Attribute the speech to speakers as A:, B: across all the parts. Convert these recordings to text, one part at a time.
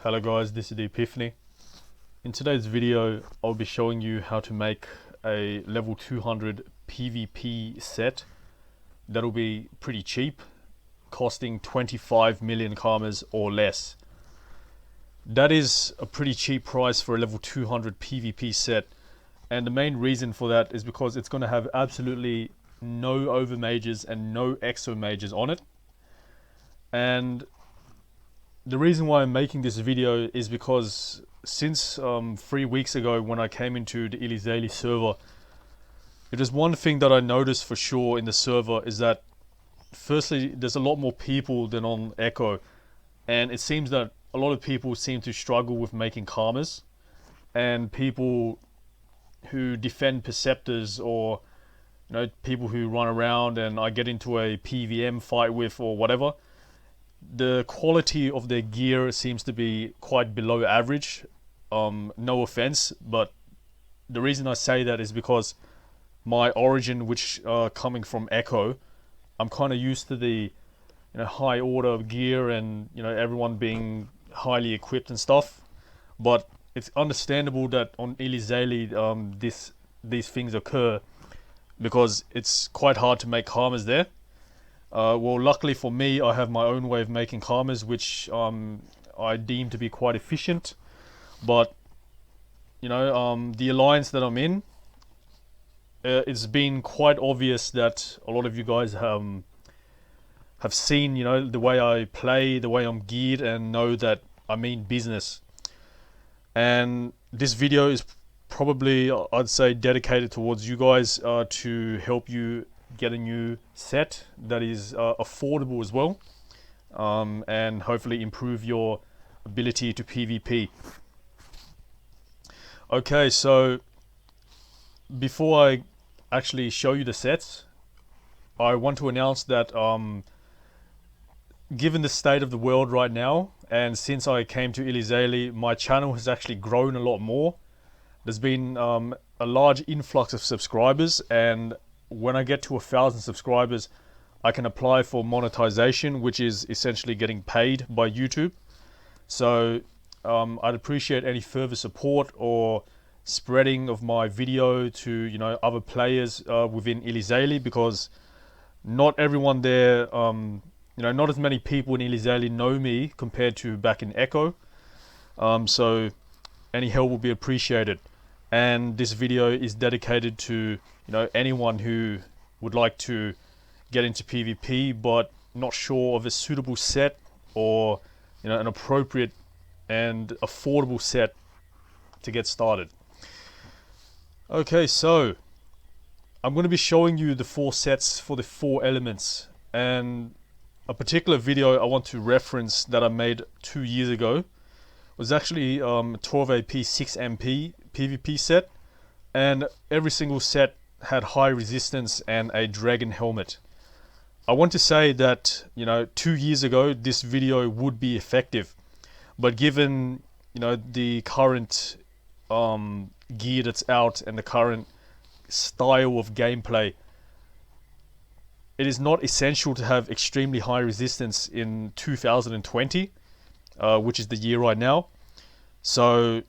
A: Hello guys, this is the-epiphany. In today's video, I'll be showing you how to make a level 200 PvP set that'll be pretty cheap, costing 25 million karmas or less. That is a pretty cheap price for a level 200 PvP set, and the main reason for that is because it's going to have absolutely no overmages and no exo mages on it. And the reason why I'm making this video is because since 3 weeks ago when I came into the the-epiphany server, it is one thing that I noticed for sure in the server is that firstly there's a lot more people than on Echo, and it seems that a lot of people seem to struggle with making karmas, and people who defend Perceptors, or people who run around and I get into a PVM fight with or whatever, the quality of their gear seems to be quite below average. No offense, but the reason I say that is because my origin, which coming from Echo, I'm kind of used to the high order gear and everyone being highly equipped and stuff. But it's understandable that on the-epiphany these things occur because it's quite hard to make karmas there. Well, luckily for me, I have my own way of making karmas, which I deem to be quite efficient. But the alliance that I'm in, it's been quite obvious that a lot of you guys have seen the way I play, the way I'm geared, and know that I mean business. And this video is probably, I'd say, dedicated towards you guys to help you get a new set that is affordable as well, and hopefully improve your ability to PvP. Okay, so before I actually show you the sets, I want to announce that given the state of the world right now, and since I came to the-epiphany, my channel has actually grown a lot more. There's been a large influx of subscribers, and when I get to 1,000 subscribers, I can apply for monetization, which is essentially getting paid by YouTube. So I'd appreciate any further support or spreading of my video to other players within the-epiphany, because not everyone there, not as many people in the-epiphany know me compared to back in Echo. So any help will be appreciated. And this video is dedicated to anyone who would like to get into PvP but not sure of a suitable set, or an appropriate and affordable set to get started. Okay, so I'm going to be showing you the 4 sets for the 4 elements, and a particular video I want to reference that I made 2 years ago was actually 12 AP 6 MP PvP set, and every single set had high resistance and a dragon helmet. I want to say that 2 years ago this video would be effective, but given the current gear that's out and the current style of gameplay, it is not essential to have extremely high resistance in 2020, which is the year right now. So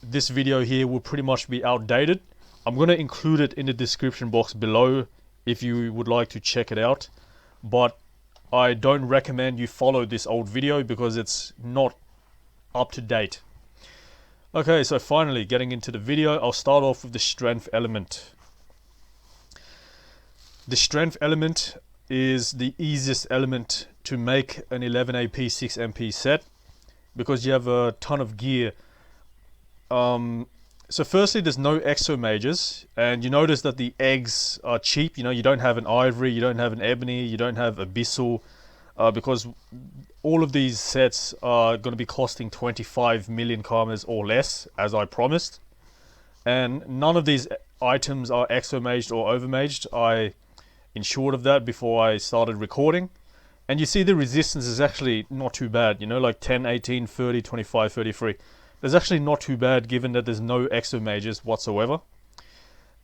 A: this video here will pretty much be outdated. I'm going to include it in the description box below if you would like to check it out, but I don't recommend you follow this old video because it's not up to date. Okay, so finally getting into the video, I'll start off with the strength element. The strength element is the easiest element to make an 11 AP 6 MP set because you have a ton of gear. So firstly, there's no exo mages, and you notice that the eggs are cheap. You don't have an ivory, you don't have an ebony, you don't have abyssal, because all of these sets are going to be costing 25 million karmas or less, as I promised. And none of these items are exo maged or overmaged. I ensured of that before I started recording. And you see the resistance is actually not too bad, like 10, 18, 30, 25, 33. There's actually not too bad given that there's no exo mages whatsoever.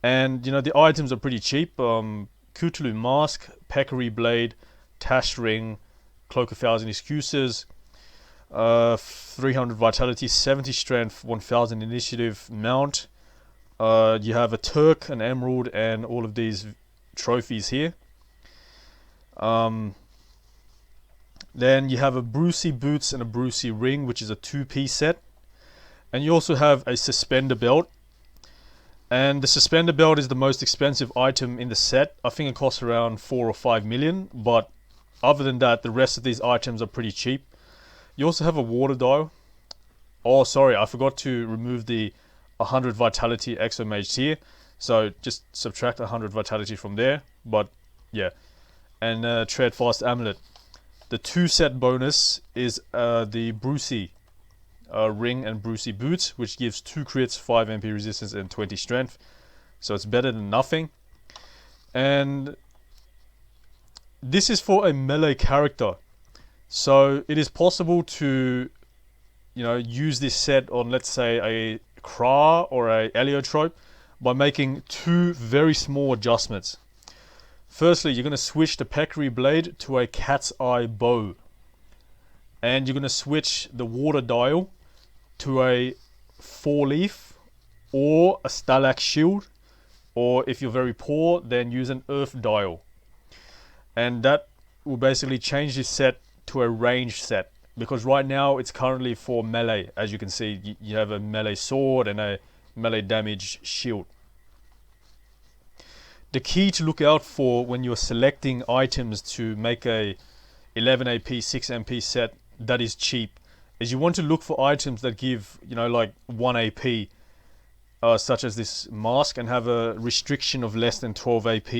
A: And the items are pretty cheap. Cthulhu Mask, Peccary Blade, Tash Ring, Cloak of Thousand Excuses, 300 vitality, 70 strength, 1000 initiative mount. You have a Turk, an emerald, and all of these trophies here. Then you have a Brucey boots and a Brucey ring, which is a 2-piece set. And you also have a suspender belt. And the suspender belt is the most expensive item in the set. I think it costs around 4 or 5 million. But other than that, the rest of these items are pretty cheap. You also have a water dial. Oh, sorry, I forgot to remove the 100 vitality exomage here. So just subtract 100 vitality from there. But yeah. And tread fast amulet. The 2-set bonus is the Brucey ring and Brucey boots, which gives 2 crits, 5 MP resistance, and 20 strength. So it's better than nothing. And this is for a melee character. So it is possible to, use this set on, let's say, a Kra or a Heliotrope by making 2 very small adjustments. Firstly, you're going to switch the Peccary blade to a cat's eye bow. And you're going to switch the water dial to a 4-leaf or a Stalac shield. Or if you're very poor, then use an earth dial. And that will basically change this set to a ranged set. Because right now it's currently for melee. As you can see, you have a melee sword and a melee damage shield. The key to look out for when you're selecting items to make a 11 AP, 6 MP set that is cheap is you want to look for items that give, like 1 AP, such as this mask, and have a restriction of less than 12 AP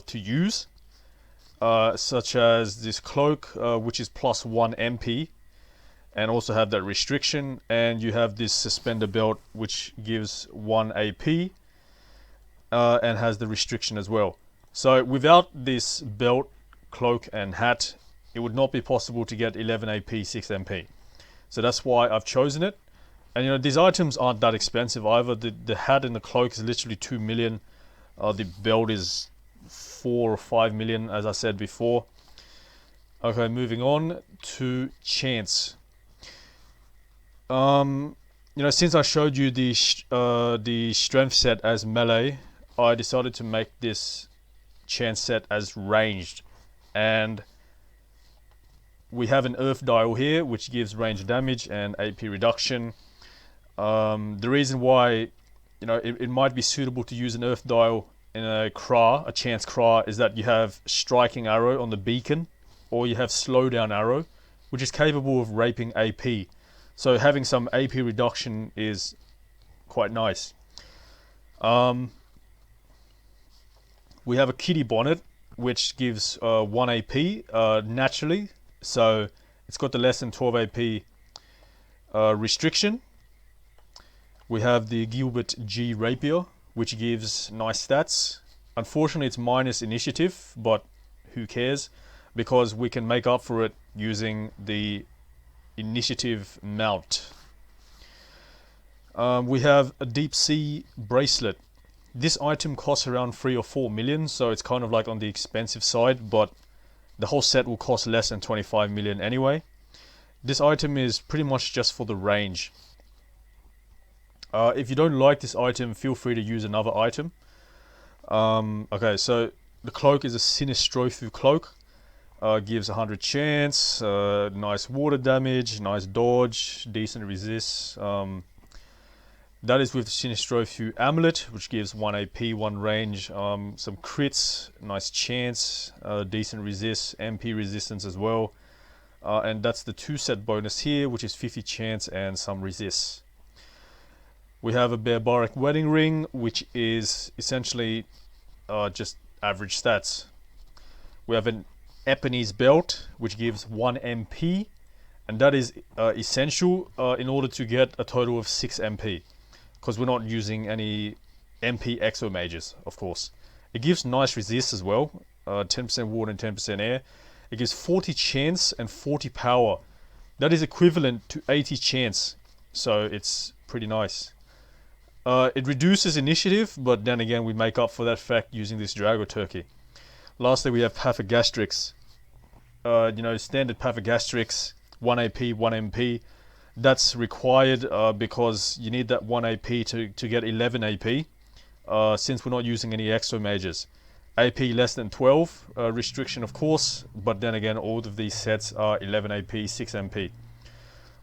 A: to use, such as this cloak, which is plus 1 MP, and also have that restriction. And you have this suspender belt, which gives 1 AP. And has the restriction as well. So without this belt, cloak and hat, it would not be possible to get 11 AP, 6 MP. So that's why I've chosen it. And these items aren't that expensive either. The hat and the cloak is literally 2 million. The belt is 4 or 5 million, as I said before. Okay, moving on to chance. Since I showed you the strength set as melee, I decided to make this chance set as ranged. And we have an earth dial here, which gives range damage and AP reduction. The reason why it might be suitable to use an earth dial in a chance Kra, is that you have striking arrow on the beacon, or you have slowdown arrow, which is capable of raping AP. So having some AP reduction is quite nice. We have a kitty bonnet, which gives 1 AP naturally. So it's got the less than 12 AP restriction. We have the Gilbert G rapier, which gives nice stats. Unfortunately, it's minus initiative, but who cares? Because we can make up for it using the initiative mount. We have a deep sea bracelet. This item costs around 3 or 4 million, so it's kind of like on the expensive side, but the whole set will cost less than 25 million anyway. This item is pretty much just for the range. If you don't like this item, feel free to use another item. Okay, so the cloak is a Sinistrophu cloak. Gives 100 chance, nice water damage, nice dodge, decent resist. That is with the Sinistrophu amulet, which gives 1 AP, 1 range, some crits, nice chance, decent resist, MP resistance as well. And that's the 2-set bonus here, which is 50 chance and some resist. We have a barbaric wedding ring, which is essentially just average stats. We have an Epiphany's belt, which gives 1 MP, and that is essential in order to get a total of 6 MP, because we're not using any MP exo mages, of course. It gives nice resist as well, 10% water and 10% air. It gives 40 chance and 40 power. That is equivalent to 80 chance, so it's pretty nice. It reduces initiative, but then again we make up for that fact using this Drago Turkey. Lastly, we have Pathagastrix. Standard Pathagastrix 1 AP, 1 MP. That's required because you need that 1 AP to get 11 AP, since we're not using any exo mages. AP less than 12, restriction of course, but then again all of these sets are 11 AP, 6 MP.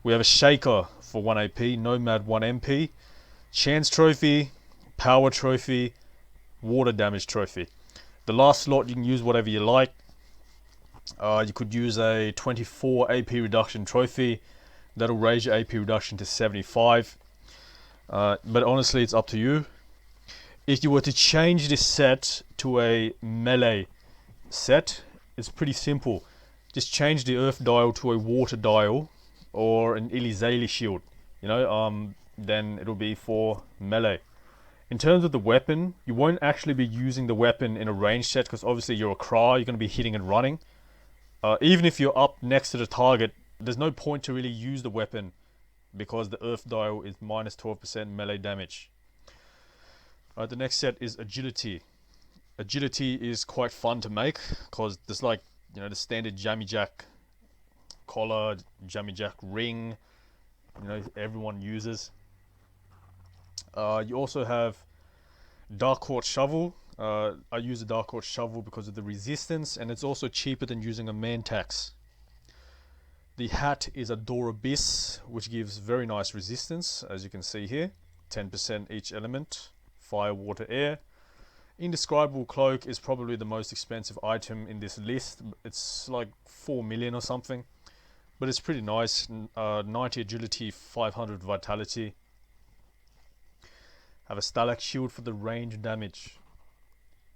A: We have a Shaker for 1 AP, Nomad 1 MP, Chance Trophy, Power Trophy, Water Damage Trophy. The last slot you can use whatever you like. You could use a 24 AP reduction trophy. That'll raise your AP reduction to 75. But honestly, it's up to you. If you were to change this set to a melee set, it's pretty simple. Just change the earth dial to a water dial or an Ilizali shield. Then it'll be for melee. In terms of the weapon, you won't actually be using the weapon in a range set because obviously you're a Cry, you're going to be hitting and running. Even if you're up next to the target, there's no point to really use the weapon because the earth dial is minus 12% melee damage. The next set is Agility. Agility is quite fun to make because there's like, the standard Jammy Jack collar, Jammy Jack ring, everyone uses. You also have Dark Court Shovel. I use a Dark Court Shovel because of the resistance, and it's also cheaper than using a Mantax. The hat is a Door Abyss, which gives very nice resistance, as you can see here. 10% each element, fire, water, air. Indescribable Cloak is probably the most expensive item in this list. It's like 4 million or something, but it's pretty nice. 90 agility, 500 vitality. Have a Stalac Shield for the range damage.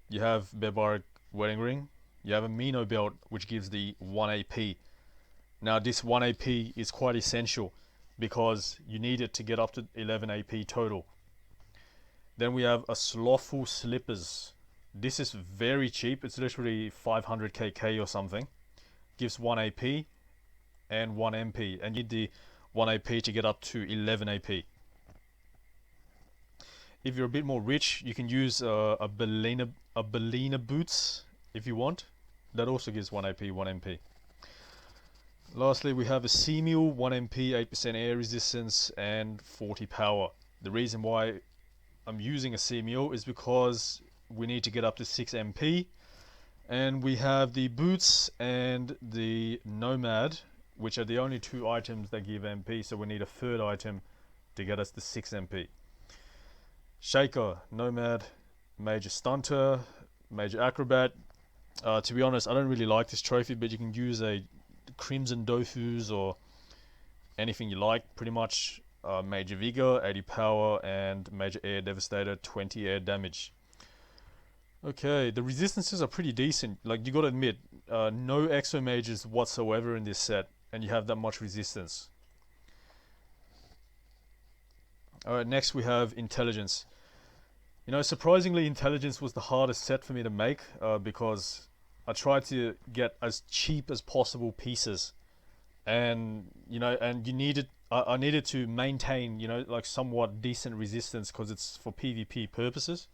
A: You have Barbaric Wedding Ring. You have a Mino Belt, which gives the 1 AP. Now this 1 AP is quite essential because you need it to get up to 11 AP total. Then we have a Slothful Slippers. This is very cheap. It's literally 500 KK or something. Gives 1 AP and 1 MP, and you need the 1 AP to get up to 11 AP. If you're a bit more rich, you can use a Bellina Boots if you want. That also gives 1 AP, 1 MP. Lastly, we have a Sea Mule, 1 MP, 8% air resistance, and 40 power. The reason why I'm using a Sea Mule is because we need to get up to 6 MP. And we have the Boots and the Nomad, which are the only 2 items that give MP, so we need a third item to get us to 6 MP. Shaker, Nomad, Major Stunter, Major Acrobat. To be honest, I don't really like this trophy, but you can use a Crimson Dofus or anything you like, pretty much. Major Vigor, 80 power, and Major Air Devastator, 20 air damage. Okay, the resistances are pretty decent. Like, you gotta admit, no exo mages whatsoever in this set, and you have that much resistance. Alright, next we have Intelligence. Surprisingly, Intelligence was the hardest set for me to make because I tried to get as cheap as possible pieces, and I needed to maintain like somewhat decent resistance because it's for PvP purposes.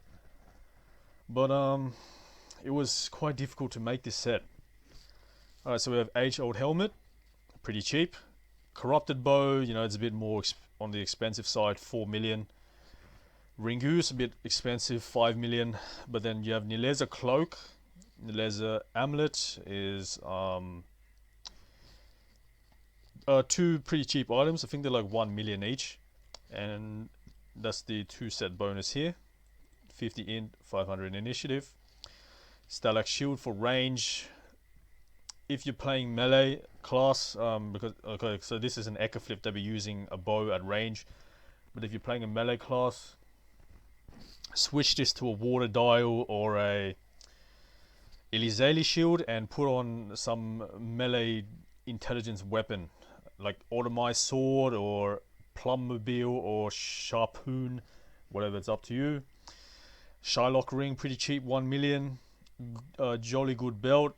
A: But it was quite difficult to make this set. Alright, so we have Age-Old Helmet, pretty cheap. Corrupted Bow, it's a bit more on the expensive side, 4 million. Ringu's a bit expensive, 5 million. But then you have Nileza Cloak. Nileza Amulet is 2 pretty cheap items. I think they're like 1 million each. And that's the 2 set bonus here. 50 int, 500 initiative. Stalac Shield for range. If you're playing melee class, so this is an Echo Flip that we're using a bow at range. But if you're playing a melee class, switch this to a water dial or a Ilizali shield and put on some melee intelligence weapon like Automized Sword or Plummobile or Sharpoon, whatever, it's up to you. Shylock Ring, pretty cheap, 1 million. Jolly Good Belt,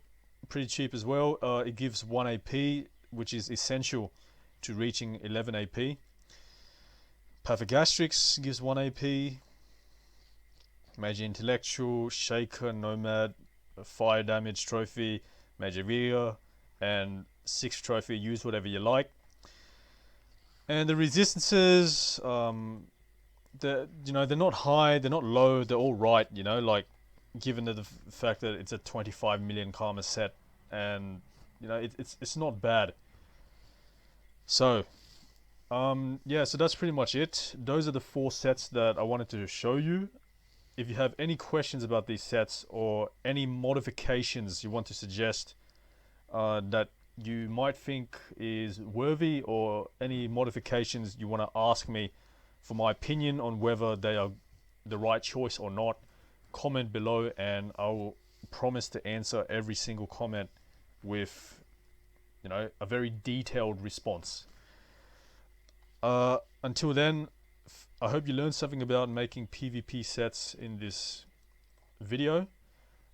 A: pretty cheap as well. It gives 1 AP, which is essential to reaching 11 AP. Pathogastrix gives 1 AP. Major Intellectual, Shaker, Nomad, Fire Damage Trophy, Major Vigor, and 6 trophy, use whatever you like. And the resistances, they're not high, they're not low, they're all right, like given the fact that it's a 25 million karma set, and it's not bad. So yeah, so that's pretty much it. Those are the 4 sets that I wanted to show you. If you have any questions about these sets or any modifications you want to suggest that you might think is worthy, or any modifications you want to ask me for my opinion on whether they are the right choice or not, comment below and I will promise to answer every single comment with a very detailed response. Until then, I hope you learned something about making PvP sets in this video.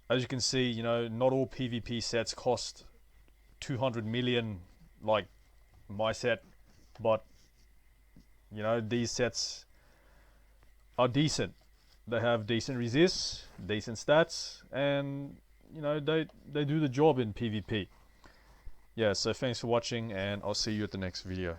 A: As you can see, not all PvP sets cost 200 million like my set, but these sets are decent. They have decent resists, decent stats, and they do the job in PvP. Yeah, so thanks for watching and I'll see you at the next video.